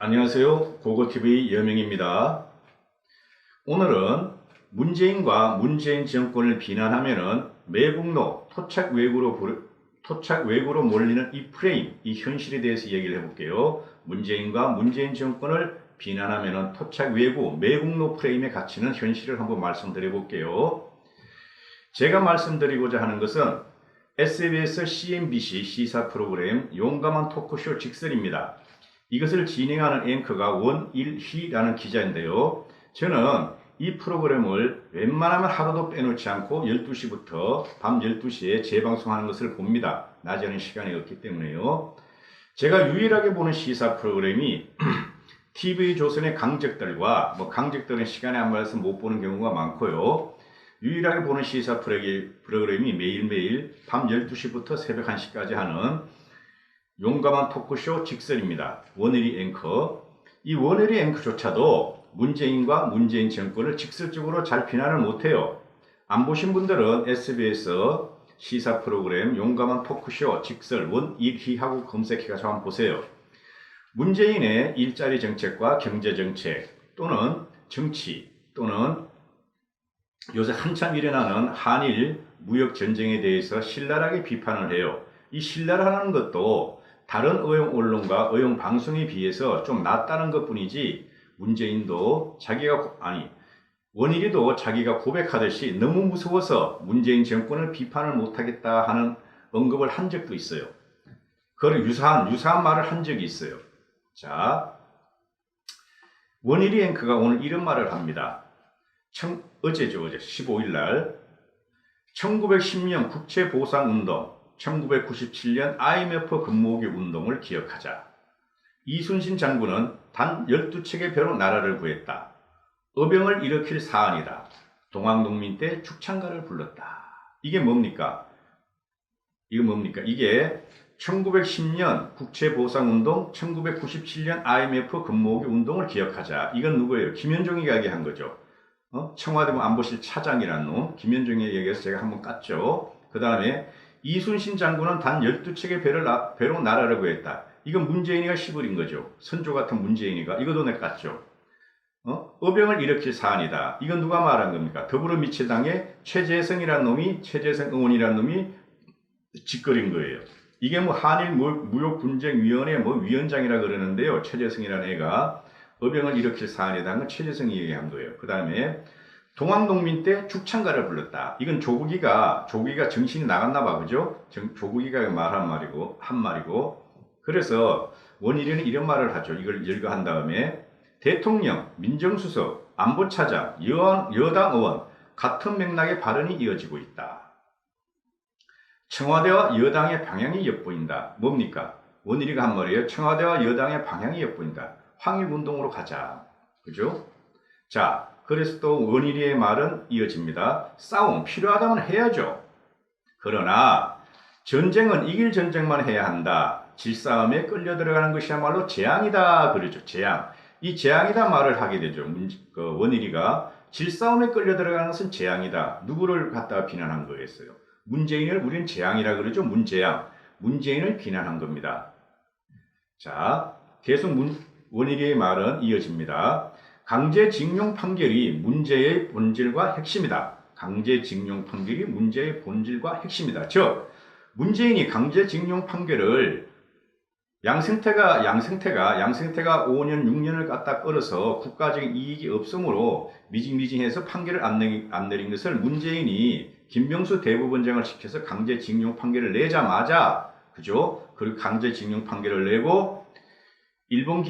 안녕하세요. 고고TV 여명입니다. 오늘은 문재인과 문재인 정권을 비난하면은 매국노, 토착 외구로 몰리는 이 프레임, 이 현실에 대해서 얘기를 해볼게요. 문재인과 문재인 정권을 비난하면은 토착 외구, 매국노 프레임에 갇히는 현실을 한번 말씀드려 볼게요. 제가 말씀드리고자 하는 것은 SBS, CNBC 시사 프로그램 용감한 토크쇼 직설입니다. 이것을 진행하는 앵커가 원일희라는 기자인데요. 저는 이 프로그램을 웬만하면 하루도 빼놓지 않고 12시부터 밤 12시에 재방송하는 것을 봅니다. 낮에는 시간이 없기 때문에요. 제가 유일하게 보는 시사 프로그램이 TV조선의 강적들과 강적들은 시간에 안 맞아서 못 보는 경우가 많고요. 유일하게 보는 시사 프로그램이 매일매일 밤 12시부터 새벽 1시까지 하는 용감한 토크쇼 직설입니다. 원일이 앵커. 이 원일이 앵커조차도 문재인과 문재인 정권을 직설적으로 잘 비난을 못해요. 안 보신 분들은 SBS 시사 프로그램 용감한 토크쇼 직설 원일희하고 검색해서 한번 보세요. 문재인의 일자리 정책과 경제 정책 또는 정치 또는 요새 한참 일어나는 한일 무역 전쟁에 대해서 신랄하게 비판을 해요. 이 신랄하는 것도 다른 의용 언론과 의용 방송에 비해서 좀 낫다는 것 뿐이지, 문재인도 원일이도 자기가 고백하듯이 너무 무서워서 문재인 정권을 비판을 못하겠다 하는 언급을 한 적도 있어요. 그걸 유사한 말을 한 적이 있어요. 자, 원일이 앵커가 오늘 이런 말을 합니다. 어제 15일 날 1910년 국채보상운동, 1997년 IMF 금모으기 운동을 기억하자. 이순신 장군은 단 12척의 배로 나라를 구했다. 어병을 일으킬 사안이다. 동학농민 때 축창가를 불렀다. 이게 뭡니까? 이게 1910년 국채보상운동, 1997년 IMF 금모으기 운동을 기억하자. 이건 누구예요? 김현종이 이야기한 거죠. 청와대 안보실 차장이라는 놈, 김현종이 얘기해서 제가 한번 깠죠. 그 다음에 이순신 장군은 단 12척의 배로 나라를 구했다. 이건 문재인이가 시부린 거죠. 선조 같은 문재인이가. 이것도 내가 깠죠. 어병을 일으킬 사안이다. 이건 누가 말한 겁니까? 더불어민주당의 최재성 의원이라는 놈이 짓거린 거예요. 이게 한일 무역분쟁위원회 위원장이라 그러는데요. 최재성이라는 애가 어병을 일으킬 사안이라는 건 최재성이 얘기한 거예요. 그 다음에 동학농민 때 축창가를 불렀다. 이건 조국이가 정신이 나갔나 봐, 그죠? 조국이가 한 말이고. 그래서 원일이는 이런 말을 하죠. 이걸 열거한 다음에 대통령, 민정수석, 안보차장, 여당 의원 같은 맥락의 발언이 이어지고 있다. 청와대와 여당의 방향이 엿보인다. 뭡니까? 원일이가 한 말이에요. 청와대와 여당의 방향이 엿보인다. 황일운동으로 가자. 그죠? 자, 그래서 또 원일이의 말은 이어집니다. 싸움 필요하다면 해야죠. 그러나 전쟁은 이길 전쟁만 해야 한다. 질싸움에 끌려 들어가는 것이야말로 재앙이다. 그러죠. 재앙. 이 재앙이다 말을 하게 되죠. 원일이가 질싸움에 끌려 들어가는 것은 재앙이다. 누구를 갖다가 비난한 거였어요? 문재인을 우리는 재앙이라 그러죠. 문재인을 비난한 겁니다. 자, 계속 원일이의 말은 이어집니다. 강제징용 판결이 문제의 본질과 핵심이다. 강제징용 판결이 문제의 본질과 핵심이다. 즉, 문재인이 강제징용 판결을 양승태가 5년, 6년을 갖다 끌어서 국가적인 이익이 없으므로 미징미징해서 판결을 안 내린 것을 문재인이 김명수 대법원장을 시켜서 강제징용 판결을 내자마자, 그죠? 그리고 강제징용 판결을 내고 일본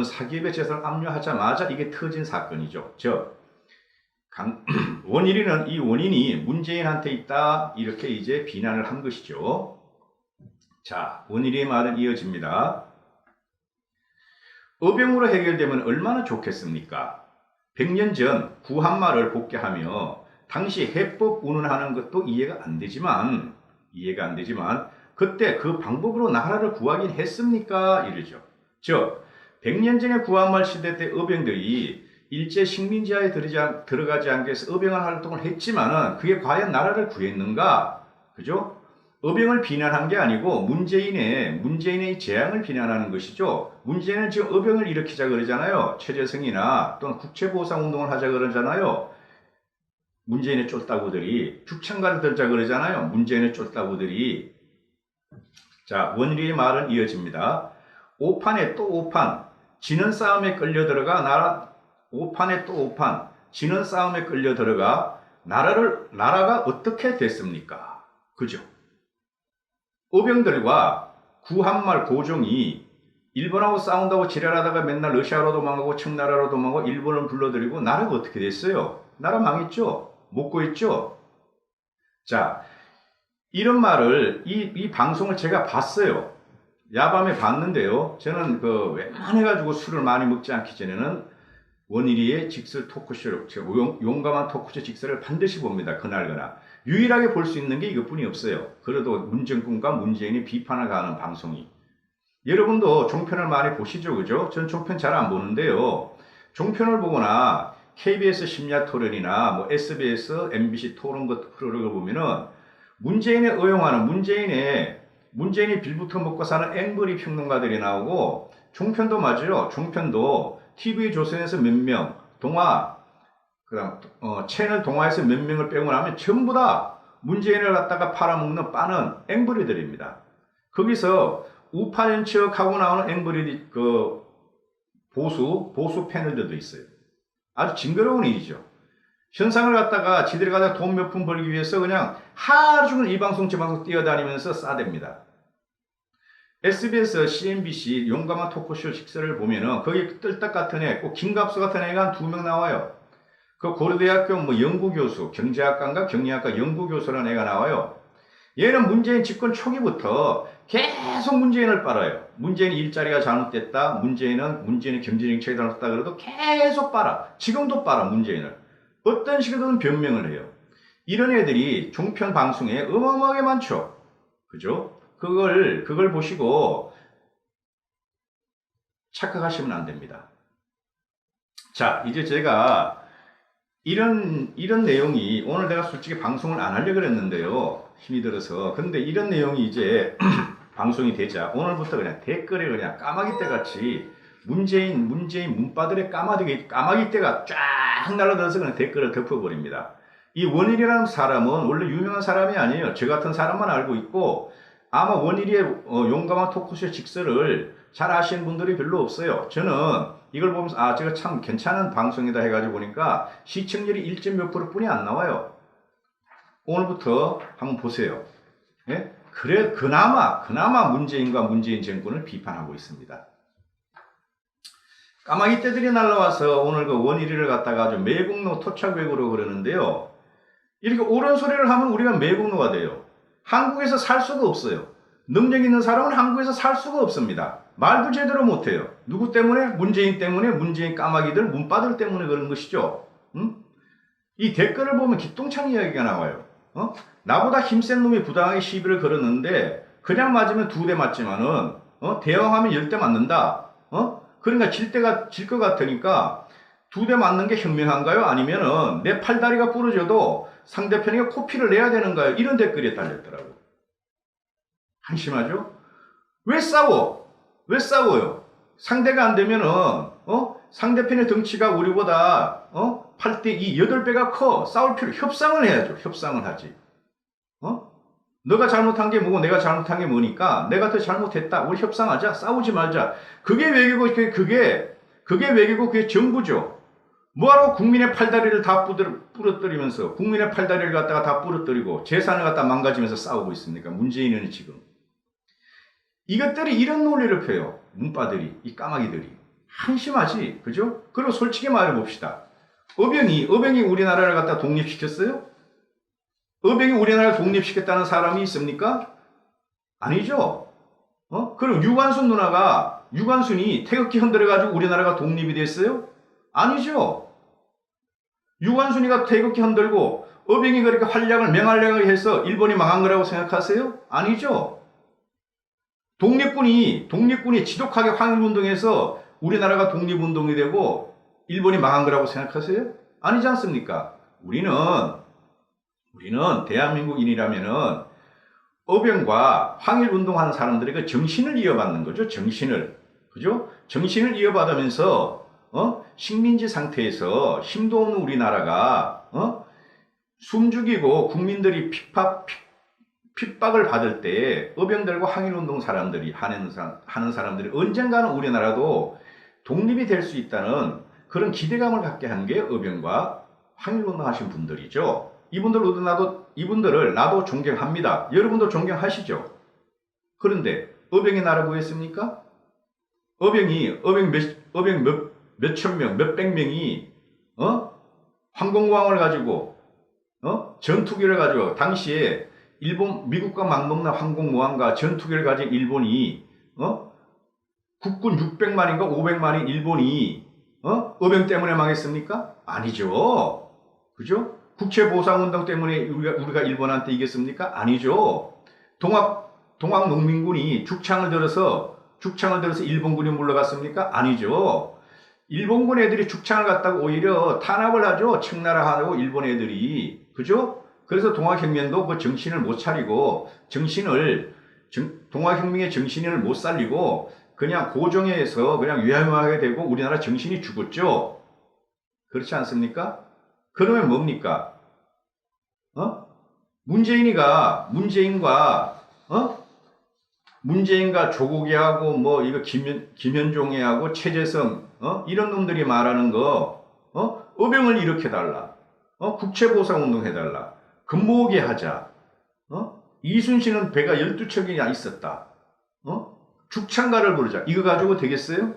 사기업의 재산을 압류하자마자 이게 터진 사건이죠. 즉, 원일이는 이 원인이 문재인한테 있다. 이렇게 이제 비난을 한 것이죠. 자, 원일이의 말은 이어집니다. 어병으로 해결되면 얼마나 좋겠습니까? 100년 전 구한말을 복귀하며 당시 해법 운운하는 것도 이해가 안 되지만 그때 그 방법으로 나라를 구하긴 했습니까? 이러죠. 즉, 100년 전의 구한말 시대 때 어병들이 일제 식민지하에 들어가지 않기 위해서 어병한 활동을 했지만은 그게 과연 나라를 구했는가? 그죠? 어병을 비난한 게 아니고 문재인의 재앙을 비난하는 것이죠. 문재인은 지금 어병을 일으키자 그러잖아요. 최재성이나 또는 국채보상운동을 하자 그러잖아요. 문재인의 쫄따구들이 죽창가를 들자 그러잖아요. 문재인의 쫄따구들이. 자, 원일이의 말은 이어집니다. 오판에 또 오판, 지는 싸움에 끌려 들어가 오판에 또 오판, 지는 싸움에 끌려 들어가 나라가 어떻게 됐습니까? 그죠? 어병들과 구한말 고종이 일본하고 싸운다고 지랄하다가 맨날 러시아로 도망가고 청나라로 도망가고 일본을 불러들이고 나라가 어떻게 됐어요? 나라 망했죠? 못 구했죠? 자, 이런 말을 이 방송을 제가 봤어요. 야밤에 봤는데요. 저는 웬만해가지고 술을 많이 먹지 않기 전에는 원일이의 직설 토크쇼, 용감한 토크쇼 직설을 반드시 봅니다. 그날그날. 유일하게 볼 수 있는 게 이것뿐이 없어요. 그래도 문정권과 문재인이 비판을 가하는 방송이. 여러분도 종편을 많이 보시죠, 그죠? 전 종편 잘 안 보는데요. 종편을 보거나 KBS 심야토론이나 뭐 SBS, MBC 토론 같은 프로그램을 보면은 문재인에 의용하는 문재인이 빌부터 먹고 사는 앵그리 평론가들이 나오고 종편도 맞아요. 종편도 TV조선에서 몇 명, 채널 동아에서 몇 명을 빼고 나면 전부 다 문재인을 갖다가 팔아먹는 빠는 앵그리들입니다. 거기서 우파인 척하고 나오는 앵그리 보수 패널들도 있어요. 아주 징그러운 일이죠. 현상을 갖다가 지들이 갖다가 돈 몇 푼 벌기 위해서 그냥 하루 종일 이 방송 저 방송 뛰어다니면서 싸댑니다. SBS, CNBC 용감한 토크쇼 식사를 보면은 거기 뜰딱 같은 애, 꼭 김갑수 같은 애가 한 2명 나와요. 그 고려대학교 연구교수, 경제학과인가 경리학과 연구교수라는 애가 나와요. 얘는 문재인 집권 초기부터 계속 문재인을 빨아요. 문재인 일자리가 잘못됐다. 문재인의 경제정책이 잘못됐다. 그래도 계속 빨아. 지금도 빨아, 문재인을. 어떤 식으로든 변명을 해요. 이런 애들이 종편 방송에 어마어마하게 많죠. 그죠? 그걸 보시고 착각하시면 안 됩니다. 자, 이제 제가 이런 내용이 오늘 내가 솔직히 방송을 안 하려고 그랬는데요. 힘이 들어서. 근데 이런 내용이 이제 방송이 되자 오늘부터 그냥 댓글에 그냥 까마귀 떼같이 문재인 문바들의 까마귀 떼가 쫙 날아들어서 그냥 댓글을 덮어버립니다. 이 원일이라는 사람은 원래 유명한 사람이 아니에요. 저 같은 사람만 알고 있고 아마 원일이의 용감한 토크쇼 직설을 잘 아시는 분들이 별로 없어요. 저는 이걸 보면서 제가 참 괜찮은 방송이다 해가지고 보니까 시청률이 1점 몇 프로 뿐이 안 나와요. 오늘부터 한번 보세요. 예? 그래 그나마 문재인과 문재인 정권을 비판하고 있습니다. 까마귀 떼들이 날라와서 오늘 그 원일이를 갖다가 아주 매국노 토착외구로 그러는데요. 이렇게 옳은 소리를 하면 우리가 매국노가 돼요. 한국에서 살 수가 없어요. 능력 있는 사람은 한국에서 살 수가 없습니다. 말도 제대로 못해요. 누구 때문에? 문재인 때문에, 문재인 까마귀들, 문바들 때문에 그런 것이죠. 응? 이 댓글을 보면 기똥찬 이야기가 나와요. 나보다 힘센 놈이 부당하게 시비를 걸었는데 그냥 맞으면 2대 맞지만은 대왕하면 10대 맞는다. 그러니까 질 것 같으니까 2대 맞는 게 현명한가요? 아니면은 내 팔다리가 부러져도 상대편이 코피를 내야 되는가요? 이런 댓글이 달렸더라고. 한심하죠? 왜 싸워요? 상대가 안 되면은 상대편의 덩치가 우리보다 8대 2, 8배가 커. 싸울 필요, 협상을 해야죠. 협상을 하지. 너가 잘못한 게 뭐고 내가 잘못한 게 뭐니까 내가 더 잘못했다. 우리 협상하자. 싸우지 말자. 그게 외교고 그게 외교고 그게 정부죠. 뭐하러 국민의 팔다리를 다 부러뜨리면서 국민의 팔다리를 갖다가 다 부러뜨리고 재산을 갖다 망가지면서 싸우고 있습니까? 문재인은 지금. 이것들이 이런 논리를 펴요. 문바들이, 이 까마귀들이. 한심하지. 그죠? 그리고 솔직히 말해 봅시다. 어병이 우리나라를 갖다 독립시켰어요? 어병이 우리나라를 독립시켰다는 사람이 있습니까? 아니죠. 그럼 유관순이 태극기 흔들어가지고 우리나라가 독립이 됐어요? 아니죠. 유관순이가 태극기 흔들고 어병이 그렇게 맹활약을 해서 일본이 망한 거라고 생각하세요? 아니죠. 독립군이 지독하게 항일운동해서 우리나라가 독립운동이 되고 일본이 망한 거라고 생각하세요? 아니지 않습니까? 우리는 대한민국인이라면은 어병과 항일운동하는 사람들의 그 정신을 이어받는 거죠. 정신을. 그죠? 정신을 이어받으면서, 식민지 상태에서 힘도 없는 우리나라가, 숨 죽이고 국민들이 핍박을 받을 때 어병들과 항일운동 사람들이 하는 사람들이 언젠가는 우리나라도 독립이 될 수 있다는 그런 기대감을 갖게 한 게 어병과 항일운동 하신 분들이죠. 이분들을 나도 존경합니다. 여러분도 존경하시죠. 그런데 어병이 나라 구했습니까? 어병 몇천 명, 몇백 명이 항공모함을 가지고 전투기를 가지고 당시에 미국과 맞먹는 항공모함과 전투기를 가진 일본이 국군 600만인가 500만인 일본이 어병 때문에 망했습니까? 아니죠. 그죠? 국채보상운동 때문에 우리가 일본한테 이겼습니까? 아니죠. 동학농민군이 죽창을 들어서 일본군이 물러갔습니까? 아니죠. 일본군 애들이 죽창을 갖다가 오히려 탄압을 하죠. 청나라하고 일본 애들이. 그죠? 그래서 동학혁명도 그 정신을 못 차리고, 동학혁명의 정신을 못 살리고, 그냥 고종에서 그냥 위험하게 되고 우리나라 정신이 죽었죠. 그렇지 않습니까? 그러면 뭡니까? 문재인과 조국이하고 뭐 이거 김현종이하고 최재성 이런 놈들이 말하는 거 어병을 일으켜달라. 국채보상운동 해달라. 금모으기 하자. 이순신은 배가 12척이나 있었다. 죽창가를 부르자. 이거 가지고 되겠어요?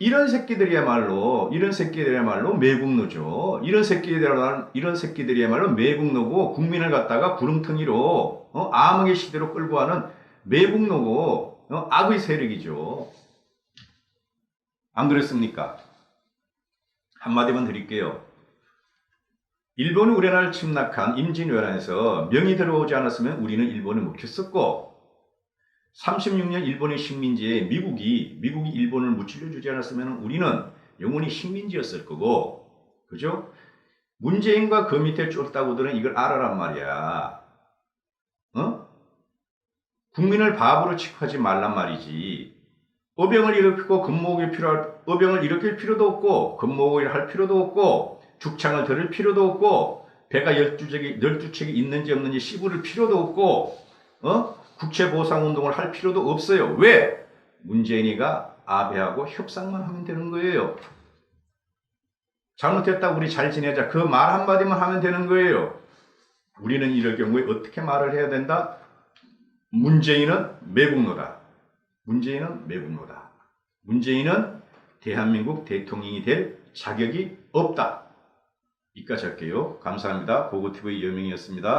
이런 새끼들이야말로 매국노죠. 이런 새끼들이야말로 매국노고 국민을 갖다가 구름텅이로 암흑의 시대로 끌고 가는 매국노고 악의 세력이죠. 안 그렇습니까? 한마디만 드릴게요. 일본이 우리나라를 침략한 임진왜란에서 명이 들어오지 않았으면 우리는 일본을 묵혔었고 36년 일본의 식민지에 미국이 일본을 무찔러주지 않았으면 우리는 영원히 식민지였을 거고, 그죠? 문재인과 그 밑에 쫄따구들은 이걸 알아란 말이야. 국민을 바보로 취급하지 말란 말이지. 어병을 일으킬 필요도 없고, 금모으기를 할 필요도 없고, 죽창을 들을 필요도 없고, 배가 12척이 있는지 없는지 씹을 필요도 없고, 국채보상운동을 할 필요도 없어요. 왜? 문재인이가 아베하고 협상만 하면 되는 거예요. 잘못했다 우리 잘 지내자. 그 말 한마디만 하면 되는 거예요. 우리는 이럴 경우에 어떻게 말을 해야 된다? 문재인은 매국노다. 문재인은 대한민국 대통령이 될 자격이 없다. 이까지 할게요. 감사합니다. 고고TV 여명이었습니다.